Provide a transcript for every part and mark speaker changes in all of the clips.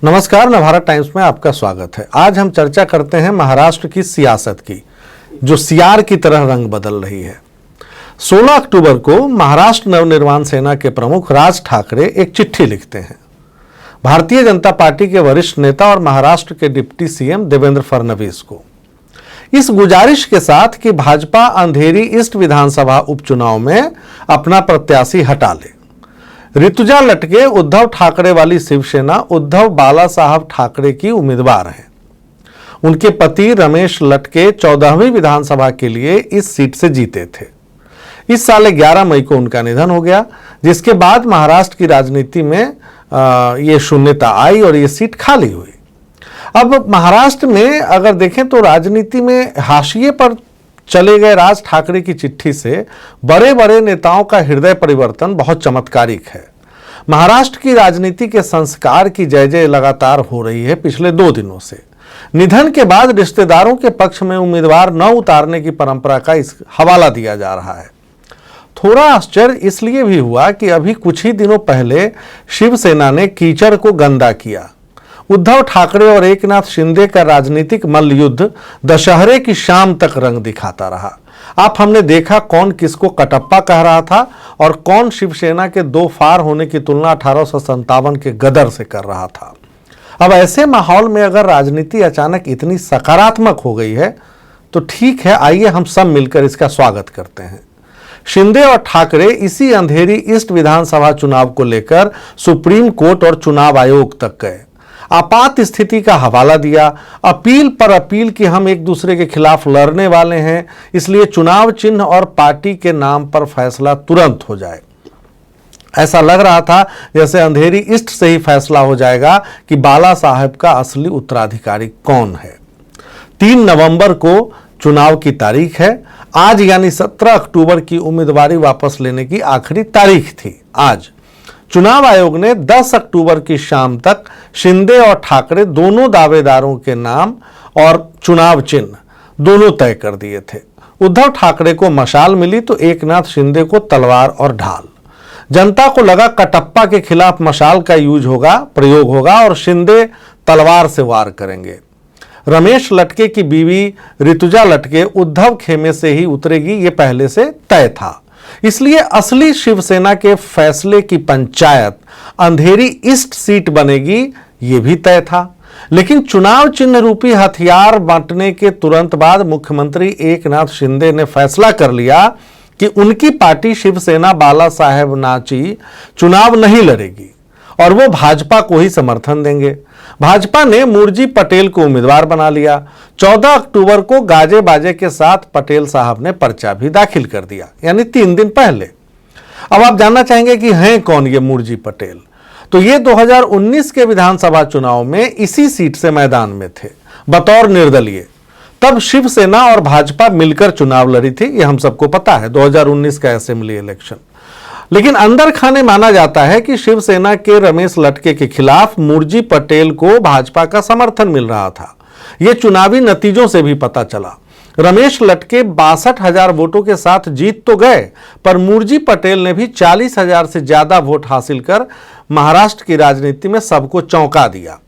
Speaker 1: नमस्कार, नवभारत टाइम्स में आपका स्वागत है। आज हम चर्चा करते हैं महाराष्ट्र की सियासत की, जो सियार की तरह रंग बदल रही है। 16 अक्टूबर को महाराष्ट्र नवनिर्माण सेना के प्रमुख राज ठाकरे एक चिट्ठी लिखते हैं भारतीय जनता पार्टी के वरिष्ठ नेता और महाराष्ट्र के डिप्टी सीएम देवेंद्र फडणवीस को, इस गुजारिश के साथ कि भाजपा अंधेरी ईस्ट विधानसभा उपचुनाव में अपना प्रत्याशी हटा ले। ऋतुजा लटके उद्धव ठाकरे वाली शिवसेना उद्धव बाला साहब ठाकरे की उम्मीदवार हैं। उनके पति रमेश लटके 14वीं विधानसभा के लिए इस सीट से जीते थे। इस साल 11 मई को उनका निधन हो गया, जिसके बाद महाराष्ट्र की राजनीति में ये शून्यता आई और ये सीट खाली हुई। अब महाराष्ट्र में अगर देखें तो राजनीति में हाशिए पर चले गए राज ठाकरे की चिट्ठी से बड़े बड़े नेताओं का हृदय परिवर्तन बहुत चमत्कारिक है। महाराष्ट्र की राजनीति के संस्कार की जय जय लगातार हो रही है पिछले 2 दिनों से। निधन के बाद रिश्तेदारों के पक्ष में उम्मीदवार न उतारने की परंपरा का इस हवाला दिया जा रहा है। थोड़ा आश्चर्य इसलिए भी हुआ कि अभी कुछ ही दिनों पहले शिवसेना ने कीचड़ को गंदा किया। उद्धव ठाकरे और एकनाथ शिंदे का राजनीतिक मल्लयुद्ध दशहरे की शाम तक रंग दिखाता रहा। आप हमने देखा कौन किसको कटप्पा कह रहा था और कौन शिवसेना के 2 फार होने की तुलना 1857 के गदर से कर रहा था। अब ऐसे माहौल में अगर राजनीति अचानक इतनी सकारात्मक हो गई है तो ठीक है, आइए हम सब मिलकर इसका स्वागत करते हैं। शिंदे और ठाकरे इसी अंधेरी ईस्ट विधानसभा चुनाव को लेकर सुप्रीम कोर्ट और चुनाव आयोग तक गए, आपात स्थिति का हवाला दिया, अपील पर अपील कि हम एक दूसरे के खिलाफ लड़ने वाले हैं, इसलिए चुनाव चिन्ह और पार्टी के नाम पर फैसला तुरंत हो जाए। ऐसा लग रहा था जैसे अंधेरी ईस्ट से ही फैसला हो जाएगा कि बाला साहब का असली उत्तराधिकारी कौन है। 3 नवंबर को चुनाव की तारीख है। आज यानी 17 अक्टूबर की उम्मीदवारी वापस लेने की आखिरी तारीख थी। आज चुनाव आयोग ने 10 अक्टूबर की शाम तक शिंदे और ठाकरे दोनों दावेदारों के नाम और चुनाव चिन्ह दोनों तय कर दिए थे। उद्धव ठाकरे को मशाल मिली तो एकनाथ शिंदे को तलवार और ढाल। जनता को लगा कटप्पा के खिलाफ मशाल का प्रयोग होगा और शिंदे तलवार से वार करेंगे। रमेश लटके की बीवी ऋतुजा लटके उद्धव खेमे से ही उतरेगी, ये पहले से तय था। इसलिए असली शिवसेना के फैसले की पंचायत अंधेरी ईस्ट सीट बनेगी, ये भी तय था। लेकिन चुनाव चिन्ह रूपी हथियार बांटने के तुरंत बाद मुख्यमंत्री एकनाथ शिंदे ने फैसला कर लिया कि उनकी पार्टी शिवसेना बाला साहेब नाची चुनाव नहीं लड़ेगी और वो भाजपा को ही समर्थन देंगे। भाजपा ने मूर्जी पटेल को उम्मीदवार बना लिया। 14 अक्टूबर को गाजे बाजे के साथ पटेल साहब ने पर्चा भी दाखिल कर दिया, यानी 3 दिन पहले। अब आप जानना चाहेंगे कि हैं कौन ये मूर्जी पटेल? तो ये 2019 के विधानसभा चुनाव में इसी सीट से मैदान में थे बतौर निर्दलीय। तब शिवसेना और भाजपा मिलकर चुनाव लड़ी थी, ये हम सबको पता है, 2019 का असेंबली इलेक्शन। लेकिन अंदर खाने माना जाता है कि शिवसेना के रमेश लटके के खिलाफ मूर्जी पटेल को भाजपा का समर्थन मिल रहा था। यह चुनावी नतीजों से भी पता चला। रमेश लटके 62,000 वोटों के साथ जीत तो गए, पर मूर्जी पटेल ने भी 40,000 से ज्यादा वोट हासिल कर महाराष्ट्र की राजनीति में सबको चौंका दिया।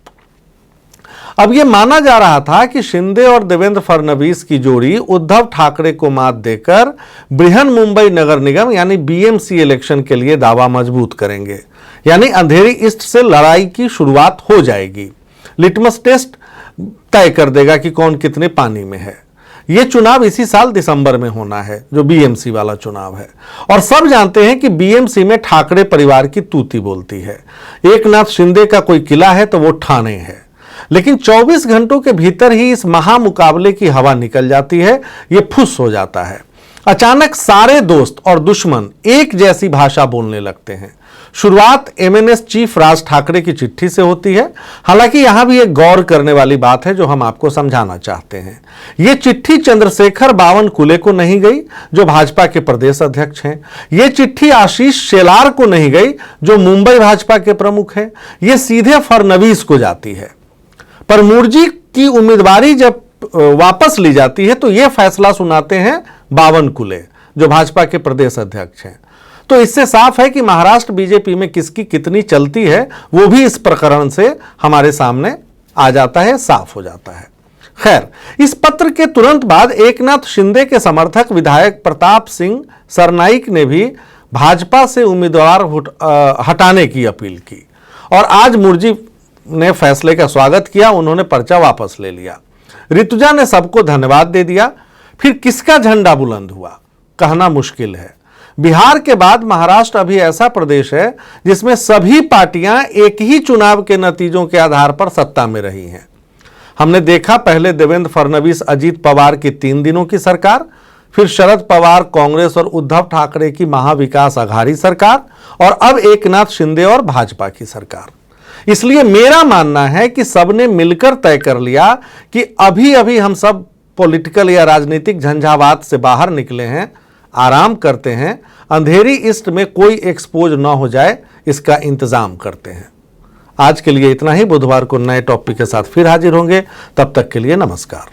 Speaker 1: अब यह माना जा रहा था कि शिंदे और देवेंद्र फडणवीस की जोड़ी उद्धव ठाकरे को मात देकर बृहन मुंबई नगर निगम यानी बीएमसी इलेक्शन के लिए दावा मजबूत करेंगे, यानी अंधेरी ईस्ट से लड़ाई की शुरुआत हो जाएगी। लिटमस टेस्ट तय कर देगा कि कौन कितने पानी में है। यह चुनाव इसी साल दिसंबर में होना है, जो बीएमसी वाला चुनाव है। और सब जानते हैं कि बीएमसी में ठाकरे परिवार की तूती बोलती है। एकनाथ शिंदे का कोई किला है तो वो ठाणे है। लेकिन 24 घंटों के भीतर ही इस महामुकाबले की हवा निकल जाती है, ये फुस हो जाता है। अचानक सारे दोस्त और दुश्मन एक जैसी भाषा बोलने लगते हैं। शुरुआत एमएनएस चीफ राज ठाकरे की चिट्ठी से होती है। हालांकि यहां भी एक गौर करने वाली बात है जो हम आपको समझाना चाहते हैं। यह चिट्ठी चंद्रशेखर बावनकुले को नहीं गई, जो भाजपा के प्रदेश अध्यक्ष हैं। यह चिट्ठी आशीष शेलार को नहीं गई, जो मुंबई भाजपा के प्रमुख हैं। यह सीधे फडणवीस को जाती है। पर मूर्जी की उम्मीदवारी जब वापस ली जाती है तो यह फैसला सुनाते हैं बावनकुले, जो भाजपा के प्रदेश अध्यक्ष हैं। तो इससे साफ है कि महाराष्ट्र बीजेपी में किसकी कितनी चलती है वो भी इस प्रकरण से हमारे सामने आ जाता है, साफ हो जाता है। खैर, इस पत्र के तुरंत बाद एकनाथ शिंदे के समर्थक विधायक प्रताप सिंह सरनाईक ने भी भाजपा से उम्मीदवार हटाने की अपील की और आज मुर्जी ने फैसले का स्वागत किया। उन्होंने पर्चा वापस ले लिया। ऋतुजा ने सबको धन्यवाद दे दिया। फिर किसका झंडा बुलंद हुआ, कहना मुश्किल है। बिहार के बाद महाराष्ट्र अभी ऐसा प्रदेश है जिसमें सभी पार्टियां एक ही चुनाव के नतीजों के आधार पर सत्ता में रही हैं। हमने देखा, पहले देवेंद्र फडणवीस अजीत पवार की 3 दिनों की सरकार, फिर शरद पवार कांग्रेस और उद्धव ठाकरे की महाविकास अघाड़ी सरकार, और अब एकनाथ शिंदे और भाजपा की सरकार। इसलिए मेरा मानना है कि सबने मिलकर तय कर लिया कि अभी अभी हम सब पॉलिटिकल या राजनीतिक झंझावात से बाहर निकले हैं, आराम करते हैं, अंधेरी ईस्ट में कोई एक्सपोज ना हो जाए, इसका इंतजाम करते हैं। आज के लिए इतना ही। बुधवार को नए टॉपिक के साथ फिर हाजिर होंगे। तब तक के लिए नमस्कार।